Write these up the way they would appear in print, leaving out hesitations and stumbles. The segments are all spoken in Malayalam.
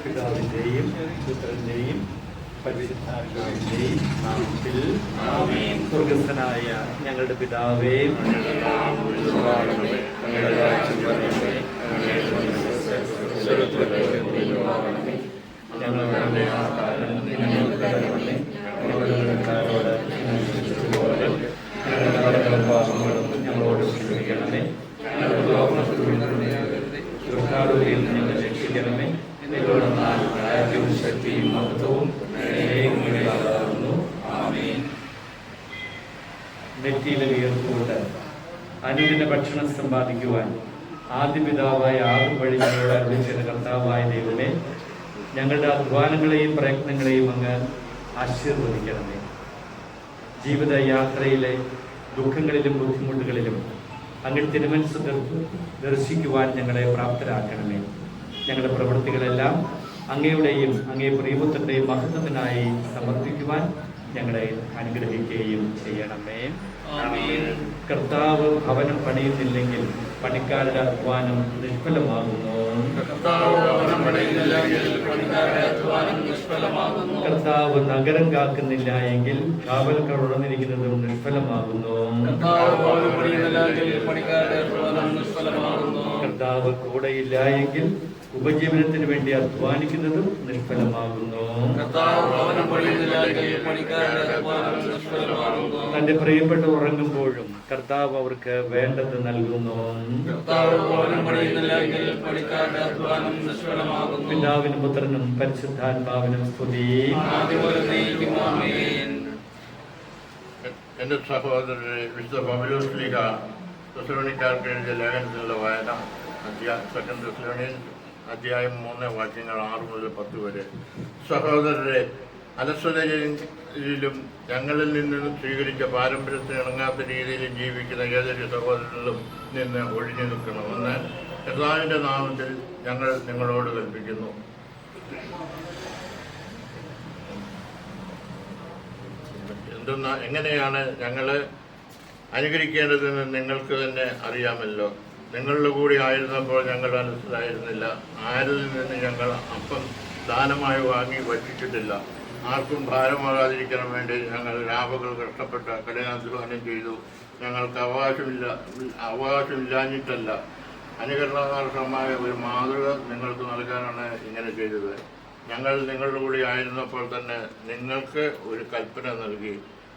പിതാവിന്റെയും പുത്രന്റെയും പരിശുദ്ധാത്മാവിന്റെയും നാമത്തിൽ സ്വർഗസ്ഥനായ ഞങ്ങളുടെ പിതാവേ, ഞങ്ങളുടെ ഞങ്ങളോട് ക്ഷമിക്കണമേ, ഞങ്ങളെ രക്ഷിക്കണമേ. രാജ്യവും ശക്തിയും മഹത്വവും നെറ്റിയിലെ വിയർത്തുകൊണ്ട് അനുദിന ഭക്ഷണം സമ്പാദിക്കുവാൻ ആദ്യ പിതാവായ ആദ്യം വഴി ഞങ്ങളോട് അറിയിച്ച കർത്താവായ ദൈവമേ, ഞങ്ങളുടെ അധ്വാനങ്ങളെയും പ്രയത്നങ്ങളെയും അങ്ങ് ആശീർവദിക്കണമേ. ജീവിതയാത്രയിലെ ദുഃഖങ്ങളിലും ബുദ്ധിമുട്ടുകളിലും അങ്ങയുടെ തിരുമനസ്സ് ദർശിക്കുവാൻ ഞങ്ങളെ പ്രാപ്തരാക്കണമേ. ഞങ്ങളുടെ പ്രവൃത്തികളെല്ലാം അങ്ങയുടെയും അങ്ങേ പ്രിയപുത്രന്റെയും മഹത്വത്തിനായി സമർപ്പിക്കുവാൻ ഞങ്ങളെ അനുഗ്രഹിക്കുകയും ചെയ്യണമേ. കർത്താവ് ഭവനം പണിയുന്നില്ലെങ്കിൽ പണിക്കാരുടെ അധ്വാനം നിഷ്ഫലമാകുന്നു. കർത്താവ് നഗരം കാക്കുന്നില്ല എങ്കിൽ കാവൽക്കാർ ഉണർന്നിരിക്കുന്നതും നിഷ്ഫലമാകുന്നു. കർത്താവ് കൂടെയില്ല എങ്കിൽ ഉപജീവനത്തിന് വേണ്ടി അധ്വാനിക്കുന്നതും നിഷ്ഫലമാകുന്നു. തന്റെ പ്രിയപ്പെട്ട ഉറങ്ങുമ്പോഴും കർത്താവ് അവർക്ക് വേണ്ടത് നൽകുന്നു. പിതാവിനും പുത്രനും പരിശുദ്ധാത്മാവിനും സ്തുതി. എന്റെ സഹോദരരെ, വിശുദ്ധ പൗലോസ് ശ്ലീഹ തെസ്സലോനിക്കാർക്ക് എഴുതിയ ലേഖനത്തിലുള്ള വായന സെക്കൻഡ് തെസ്സലോനിയൻസ് അധ്യായം 3 വാക്യങ്ങൾ 6 മുതൽ 10 വരെ. സഹോദരരെ, അലസതയിലും ഞങ്ങളിൽ നിന്ന് സ്വീകരിച്ച പാരമ്പര്യത്തിന് ഇണങ്ങാത്ത രീതിയിലും ജീവിക്കുന്ന ഏതൊരു സഹോദരനിലും നിന്ന് ഒഴിഞ്ഞു നിൽക്കണമെന്ന് കർത്താവിന്റെ നാമത്തിൽ ഞങ്ങൾ നിങ്ങളോട് കൽപ്പിക്കുന്നു. എങ്ങനെയാണ് ഞങ്ങളെ അനുകരിക്കേണ്ടതെന്ന് നിങ്ങൾക്ക് തന്നെ അറിയാമല്ലോ. നിങ്ങളുടെ കൂടി ആയിരുന്നപ്പോൾ ഞങ്ങൾ അലസരായിരുന്നില്ല. ആരിൽ നിന്ന് ഞങ്ങൾ അപ്പം ദാനമായി വാങ്ങി ഭക്ഷിച്ചിട്ടില്ല. ആർക്കും ഭാരമാകാതിരിക്കാൻ വേണ്ടി ഞങ്ങൾ രാപകൽ കഷ്ടപ്പെട്ട കഠിനാധ്വാനം ചെയ്തു. ഞങ്ങൾക്ക് അവകാശമില്ലാഞ്ഞിട്ടല്ല, അനുകരണാർഹമായ ഒരു മാതൃക നിങ്ങൾക്ക് നൽകാനാണ് ഇങ്ങനെ ചെയ്തത്. ഞങ്ങൾ നിങ്ങളുടെ കൂടി ആയിരുന്നപ്പോൾ തന്നെ നിങ്ങൾക്ക് ഒരു കൽപ്പന നൽകി,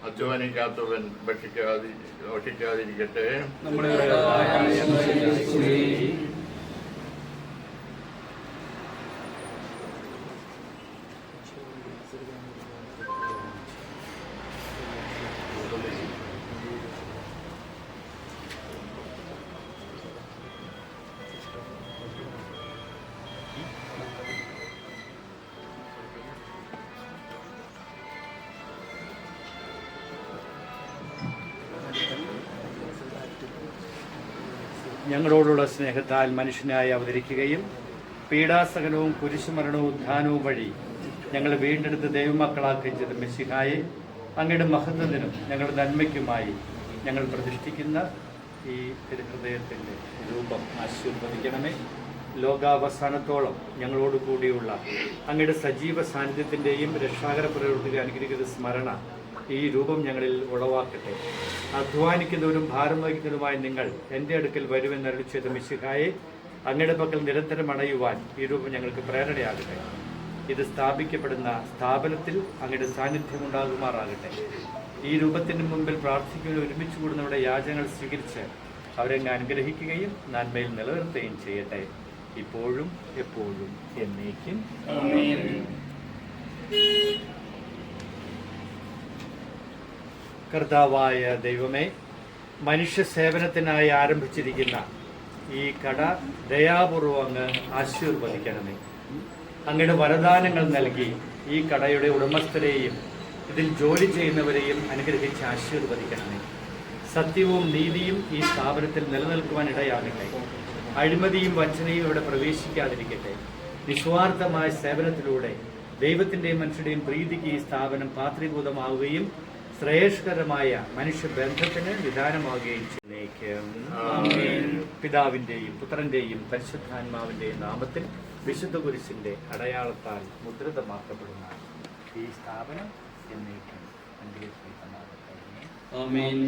അധ്വാനിക്കാത്തവൻ ഭക്ഷിക്കാതിരിക്കട്ടെ. ഞങ്ങളോടുള്ള സ്നേഹത്താൽ മനുഷ്യനായി അവതരിക്കുകയും പീഡാസഹനവും കുരിശുമരണവും ഉത്ഥാനവും വഴി ഞങ്ങൾ വീണ്ടെടുത്ത് ദൈവമക്കളാക്കുകയും ചെയ്ത മെസ്സിഹായെ, അങ്ങയുടെ മഹത്വത്തിനും ഞങ്ങളുടെ നന്മയ്ക്കുമായി ഞങ്ങൾ പ്രതിഷ്ഠിക്കുന്ന ഈ തിരുഹൃദയത്തിൻ്റെ രൂപം ആശീർവദിക്കണമേ. ലോകാവസാനത്തോളം ഞങ്ങളോട് കൂടിയുള്ള അങ്ങയുടെ സജീവ സാന്നിധ്യത്തിൻ്റെയും രക്ഷാകര പ്രവൃത്തിയുടെ അനുഗ്രഹിക്കുന്ന സ്മരണ ഈ രൂപം ഞങ്ങളിൽ ഉളവാക്കട്ടെ. അധ്വാനിക്കുന്നവരും ഭാരം വഹിക്കുന്നതുമായ നിങ്ങൾ എൻ്റെ അടുക്കൽ വരുമെന്ന് അരുളി ചെയ്ത മിശിഹായെ, അങ്ങയുടെ പക്കൽ നിരന്തരം അണയുവാൻ ഈ രൂപം ഞങ്ങൾക്ക് പ്രേരണയാകട്ടെ. ഇത് സ്ഥാപിക്കപ്പെടുന്ന സ്ഥാപനത്തിൽ അങ്ങയുടെ സാന്നിധ്യം ഉണ്ടാകുമാറാകട്ടെ. ഈ രൂപത്തിന് മുമ്പിൽ പ്രാർത്ഥിക്കുകയും ഒരുമിച്ച് കൂടുന്നവരുടെ യാചനകൾ സ്വീകരിച്ച് അവരെ അനുഗ്രഹിക്കുകയും നന്മയിൽ നിലനിർത്തുകയും ചെയ്യട്ടെ, ഇപ്പോഴും എപ്പോഴും എന്നേക്കും. കർത്താവായ ദൈവമേ, മനുഷ്യ സേവനത്തിനായി ആരംഭിച്ചിരിക്കുന്ന ഈ കട ദയാപൂർവം അങ്ങ് ആശീർവദിക്കണമേ. അങ്ങയുടെ വരദാനങ്ങൾ നൽകി ഈ കടയുടെ ഉടമസ്ഥരെയും ഇതിൽ ജോലി ചെയ്യുന്നവരെയും അനുഗ്രഹിച്ച് ആശീർവദിക്കണമേ. സത്യവും നീതിയും ഈ സ്ഥാപനത്തിൽ നിലനിൽക്കുവാൻ ഇടയാകട്ടെ. അഴിമതിയും വഞ്ചനയും ഇവിടെ പ്രവേശിക്കാതിരിക്കട്ടെ. നിസ്വാർത്ഥമായ സേവനത്തിലൂടെ ദൈവത്തിൻ്റെയും മനുഷ്യരുടെയും പ്രീതിക്ക് ഈ സ്ഥാപനം പാത്രീഭൂതമാവുകയും ശ്രേഷ്ഠകരമായ മനുഷ്യബന്ധത്തിന് വിധാനമാവുകയും ചെയ്യുന്നേക്കും. പിതാവിൻ്റെയും പുത്രൻ്റെയും പരിശുദ്ധാത്മാവിൻ്റെയും നാമത്തിൽ വിശുദ്ധ കുരിശിൻ്റെ അടയാളത്താൽ മുദ്രിതമാക്കപ്പെടുന്ന ഈ സ്ഥാപനം എന്നേക്കും അനുഗ്രഹിക്കപ്പെട്ടതാകട്ടെ. ആമേൻ.